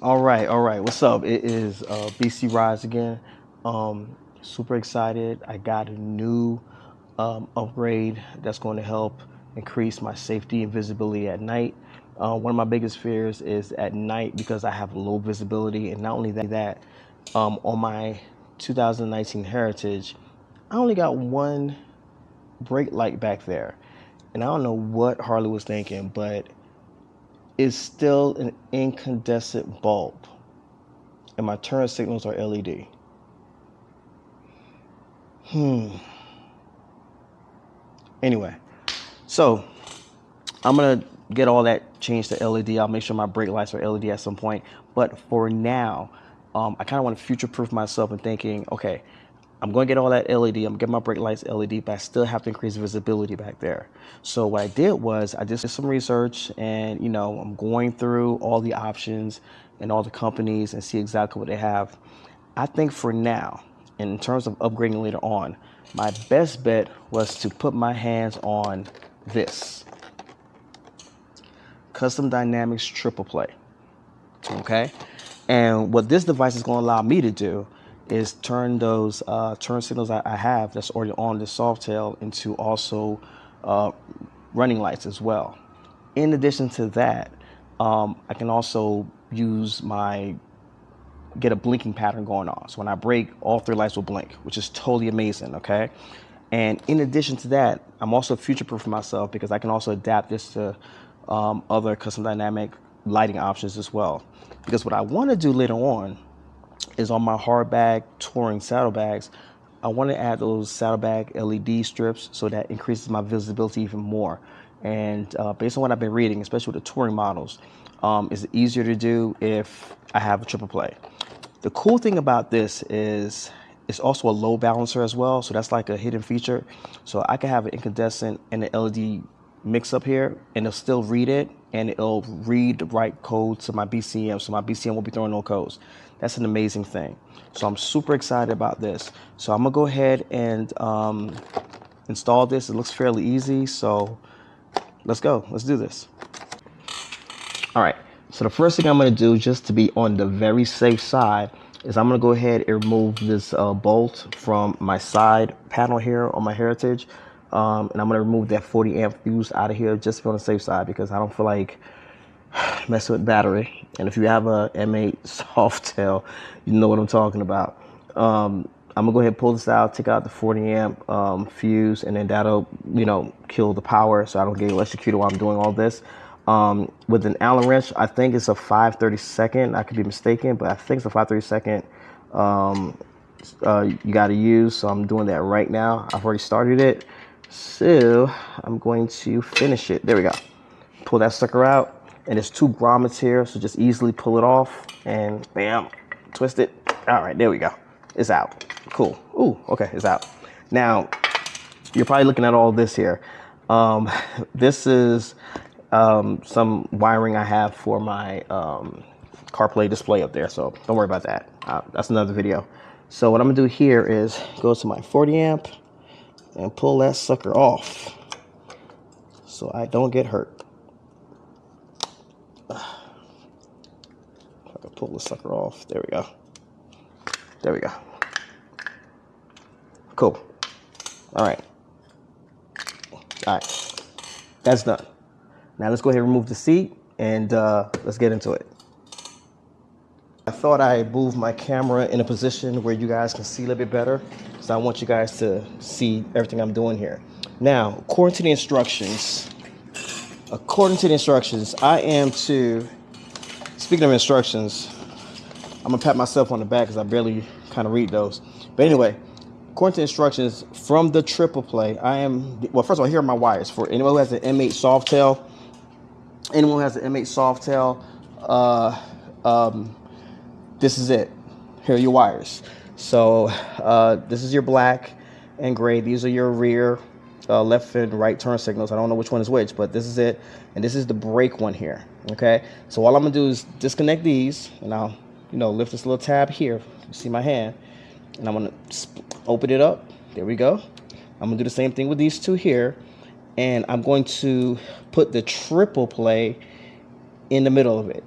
All right. What's up? It is BC Rise again. Super excited. I got a new upgrade that's going to help increase my safety and visibility at night. One of my biggest fears is at night because I have low visibility, and not only that, on my 2019 Heritage, I only got one brake light back there, and I don't know what Harley was thinking, but it's still an incandescent bulb and my turn signals are LED. Anyway, so I'm gonna get all that changed to LED. I'll make sure my brake lights are LED at some point. But for now, I kind of want to future-proof myself and thinking, okay, I'm going to get all that LED. I'm going to get my brake lights LED, but I still have to increase visibility back there. So what I did was I did some research, and I'm going through all the options and all the companies and see exactly what they have. I think for now, in terms of upgrading later on, my best bet was to put my hands on this Custom Dynamics triple play. Okay, and what this device is going to allow me to do is turn those turn signals I have that's already on the Softail into also running lights as well. In addition to that, I can also use get a blinking pattern going on. So when I brake, all three lights will blink, which is totally amazing, okay? And in addition to that, I'm also future-proofing myself because I can also adapt this to other custom dynamic lighting options as well. Because what I want to do later on is on my hardbag touring saddlebags, I want to add those saddlebag LED strips so that increases my visibility even more. And based on what I've been reading, especially with the touring models, it's easier to do if I have a triple play. The cool thing about this is it's also a low balancer as well, so that's like a hidden feature. So I can have an incandescent and an LED mix up here, and it'll still read it, and it'll read the right code to my BCM, so my BCM will be throwing no codes. That's an amazing thing. So I'm super excited about this. So I'm gonna go ahead and install this. It looks fairly easy, so let's go. Let's do this. All right, so the first thing I'm gonna do, just to be on the very safe side, is I'm gonna go ahead and remove this bolt from my side panel here on my Heritage. And I'm gonna remove that 40 amp fuse out of here just to be on the safe side because I don't feel like messing with battery. And if you have a M8 Softail, you know what I'm talking about. I'm gonna go ahead and pull this out, take out the 40 amp fuse, and then that'll, kill the power so I don't get electrocuted while I'm doing all this. With an Allen wrench, I think it's a 5/32. I could be mistaken, but I think it's a 5/32 you got to use. So I'm doing that right now. I've already started it. So I'm going to finish it. There we go. Pull that sucker out. And there's 2 grommets here, so just easily pull it off and bam, twist it. All right, there we go. It's out. Cool. Ooh, okay, it's out. Now, you're probably looking at all this here. This is some wiring I have for my CarPlay display up there, so don't worry about that. That's another video. So what I'm gonna do here is go to my 40 amp and pull that sucker off so I don't get hurt. If I can pull the sucker off, there we go. There we go. Cool. All right. That's done. Now let's go ahead and remove the seat and let's get into it. I thought I moved my camera in a position where you guys can see a little bit better, so I want you guys to see everything I'm doing here. Now, according to the instructions, I am to, speaking of instructions, I'm gonna pat myself on the back because I barely kind of read those. But anyway, according to instructions from the triple play, well, first of all, here are my wires. For anyone who has an M8 Softail, this is it. Here are your wires. So this is your black and gray. These are your rear left and right turn signals. I don't know which one is which, but this is it. And this is the brake one here, okay? So all I'm gonna do is disconnect these, and I'll, lift this little tab here. You see my hand. And I'm gonna open it up. There we go. I'm gonna do the same thing with these 2 here. And I'm going to put the triple play in the middle of it,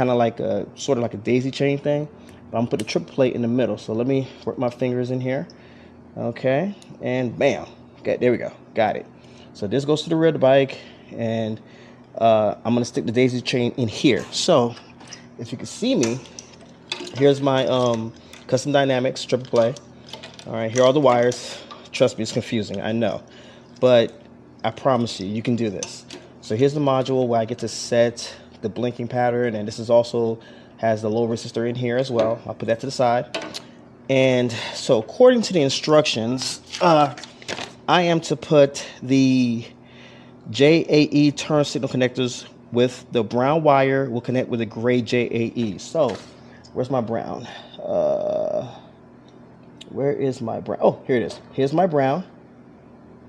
kind of like a sort of like a daisy chain thing. But I'm gonna put the triple plate in the middle. So let me work my fingers in here. Okay, and bam. Okay, there we go. Got it. So this goes to the rear of the bike, and I'm gonna stick the daisy chain in here. So if you can see me, here's my Custom Dynamics triple play. All right, here are all the wires. Trust me, it's confusing, I know, but I promise you, you can do this. So here's the module where I get to set the blinking pattern, and this is also has the low resistor in here as well. I'll put that to the side. And so according to the instructions, I am to put the JAE turn signal connectors with the brown wire will connect with the gray JAE. So where's my brown? Where is my brown? Oh, here it is. Here's my brown.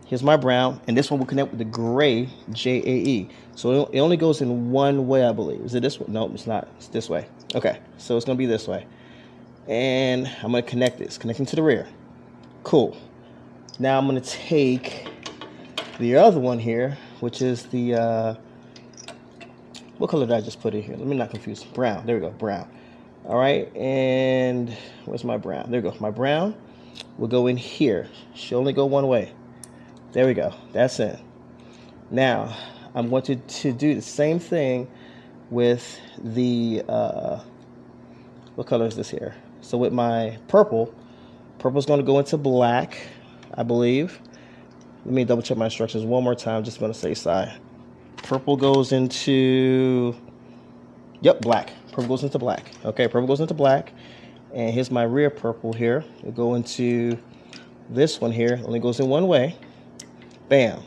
Here's my brown, and this one will connect with the gray JAE. So it only goes in one way, I believe. Is it this way? No, it's not. It's this way. Okay, so it's gonna be this way. And I'm gonna connect this, connecting to the rear. Cool. Now I'm gonna take the other one here, which is the, what color did I just put in here? Let me not confuse. Brown, there we go, brown. All right, and where's my brown? There we go. My brown will go in here. Should only go one way. There we go. That's it. Now I'm going to do the same thing with the what color is this here? So with my purple, purple's going to go into black, I believe. Let me double check my instructions one more time, just going to say side. Purple goes into, yep, black. Purple goes into black. Okay, purple goes into black. And here's my rear purple here. It'll go into this one here. Only goes in one way. Bam.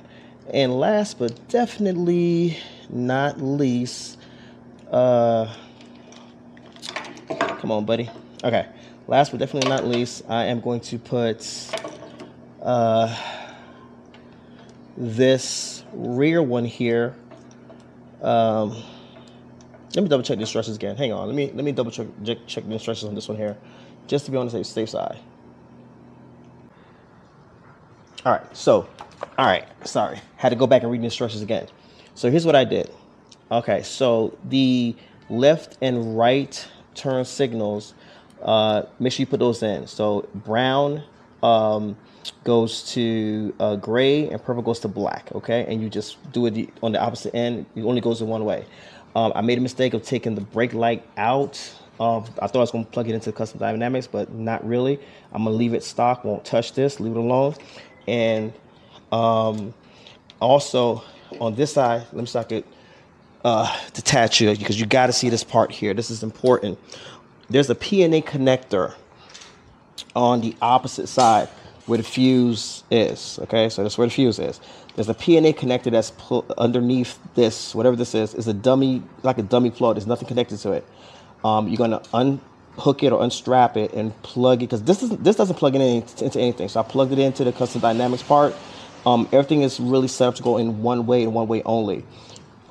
And last but definitely not least, come on, buddy. Okay. Last but definitely not least, I am going to put this rear one here. Let me double check the instructions again. Hang on. Let me double check the instructions on this one here, just to be on the safe side. All right. So, all right. Sorry, had to go back and read the instructions again. So here's what I did. Okay. So the left and right turn signals, make sure you put those in. So brown goes to gray, and purple goes to black. Okay, and you just do it on the opposite end. It only goes in one way. I made a mistake of taking the brake light out. I thought I was going to plug it into Custom Dynamics, but not really. I'm going to leave it stock, won't touch this, leave it alone. And also on this side, let me see if I could detach it, because you got to see this part here. This is important. There's a PNA connector on the opposite side where the fuse is. Okay, so that's where the fuse is. There's a PNA connector that's underneath this, whatever this is a dummy, like a dummy plug. There's nothing connected to it. You're gonna unhook it or unstrap it and plug it, because this doesn't plug in into anything. So I plugged it into the Custom Dynamics part. Everything is really set up to go in one way and one way only.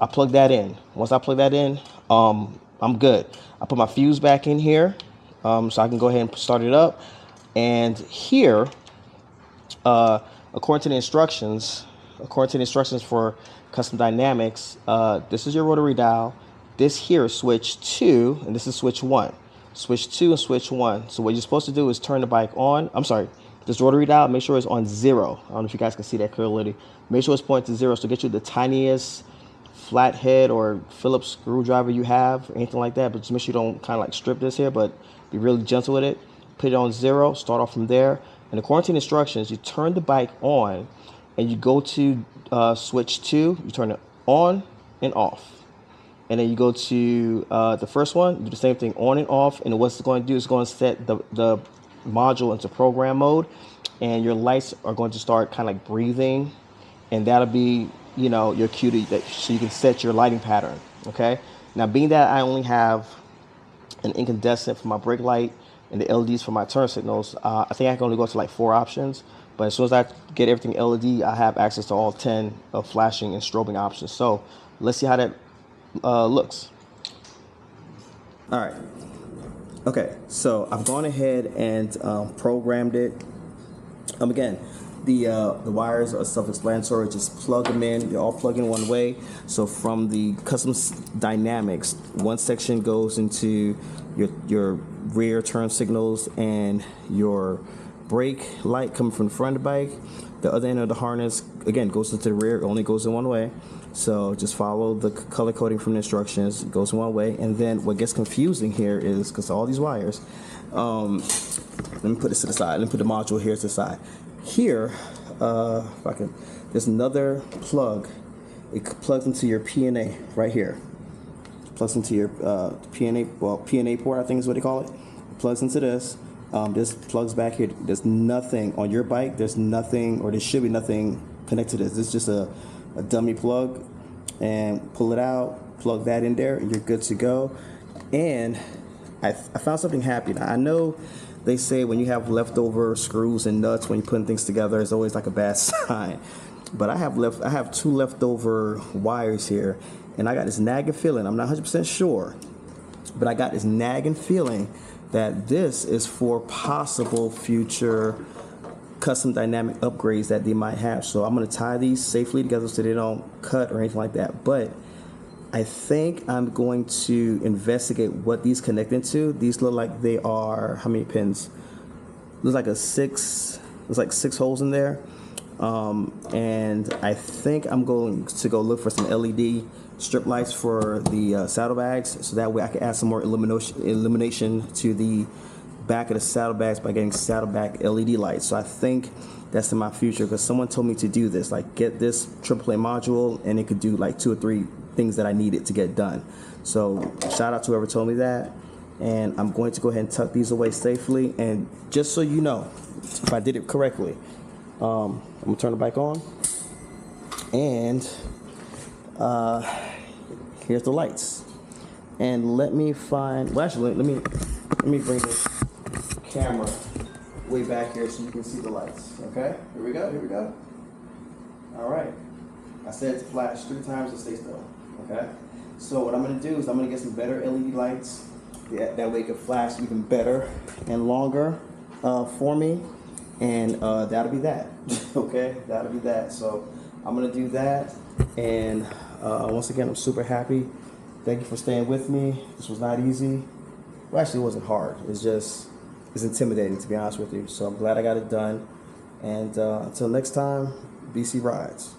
I plug that in. Once I plug that in, I'm good. I put my fuse back in here, so I can go ahead and start it up. And here, according to the instructions for Custom Dynamics, this is your rotary dial. This here is switch 2, and this is switch 1. Switch 2 and switch 1. So what you're supposed to do is turn the bike on. I'm sorry, this rotary dial, make sure it's on 0. I don't know if you guys can see that clearly. Make sure it's pointed to 0, so get you the tiniest flathead or Phillips screwdriver you have, anything like that. But just make sure you don't kind of like strip this here, but be really gentle with it. Put it on 0, start off from there. And according to the instructions, you turn the bike on, and you go to switch 2. You turn it on and off. And then you go to the first one, you do the same thing, on and off. And what's it's going to do is going to set the module into program mode, and your lights are going to start kind of like breathing, and that'll be, you know, your cue to, so you can set your lighting pattern. Okay. Now, being that I only have an incandescent for my brake light and the LEDs for my turn signals, I think I can only go to like 4 options. But as soon as I get everything LED, I have access to all 10 of flashing and strobing options. So let's see how that looks. All right. Okay, so I've gone ahead and programmed it. Again, The wires are self-explanatory. Just plug them in. They're all plugged in one way. So from the custom dynamics, one section goes into your rear turn signals and your brake light coming from the front of the bike. The other end of the harness, again, goes into the rear. It only goes in one way. So just follow the color coding from the instructions. It goes in one way. And then what gets confusing here is, because all these wires, let me put this to the side. Let me put the module here to the side. Here, if I can, there's another plug. It plugs into your P&A right here. It plugs into your P&A, well, P&A port, I think is what they call it. It plugs into this. This plugs back here. There's nothing on your bike. There's nothing, or there should be nothing connected to this. This is just a dummy plug, and pull it out, plug that in there, and you're good to go. And I found something happy. Now, I know they say when you have leftover screws and nuts when you're putting things together, it's always like a bad sign. But I have two leftover wires here, and I got this nagging feeling. I'm not 100% sure, but I got this nagging feeling that this is for possible future custom dynamic upgrades that they might have. So I'm going to tie these safely together so they don't cut or anything like that. But I think I'm going to investigate what these connect into. These look like they are, how many pins? There's like there's like 6 holes in there. And I think I'm going to go look for some LED strip lights for the saddlebags, so that way I can add some more illumination to the back of the saddlebags by getting saddlebag LED lights. So I think that's in my future, because someone told me to do this, like get this AAA module and it could do like 2 or 3 things that I needed to get done. So shout out to whoever told me that, and I'm going to go ahead and tuck these away safely. And just so you know, if I did it correctly, I'm gonna turn the bike on, and here's the lights. And let me find, well, actually, let me bring this camera way back here so you can see the lights. Okay, here we go. All right, I said to flash 3 times and stay still. Okay, so what I'm gonna do is I'm gonna get some better LED lights. That way it can flash even better and longer for me, and that'll be that. Okay, that'll be that. So I'm gonna do that, and once again, I'm super happy. Thank you for staying with me. This was not easy. Well, actually, it wasn't hard. It's intimidating, to be honest with you. So I'm glad I got it done. And until next time, BC Rides.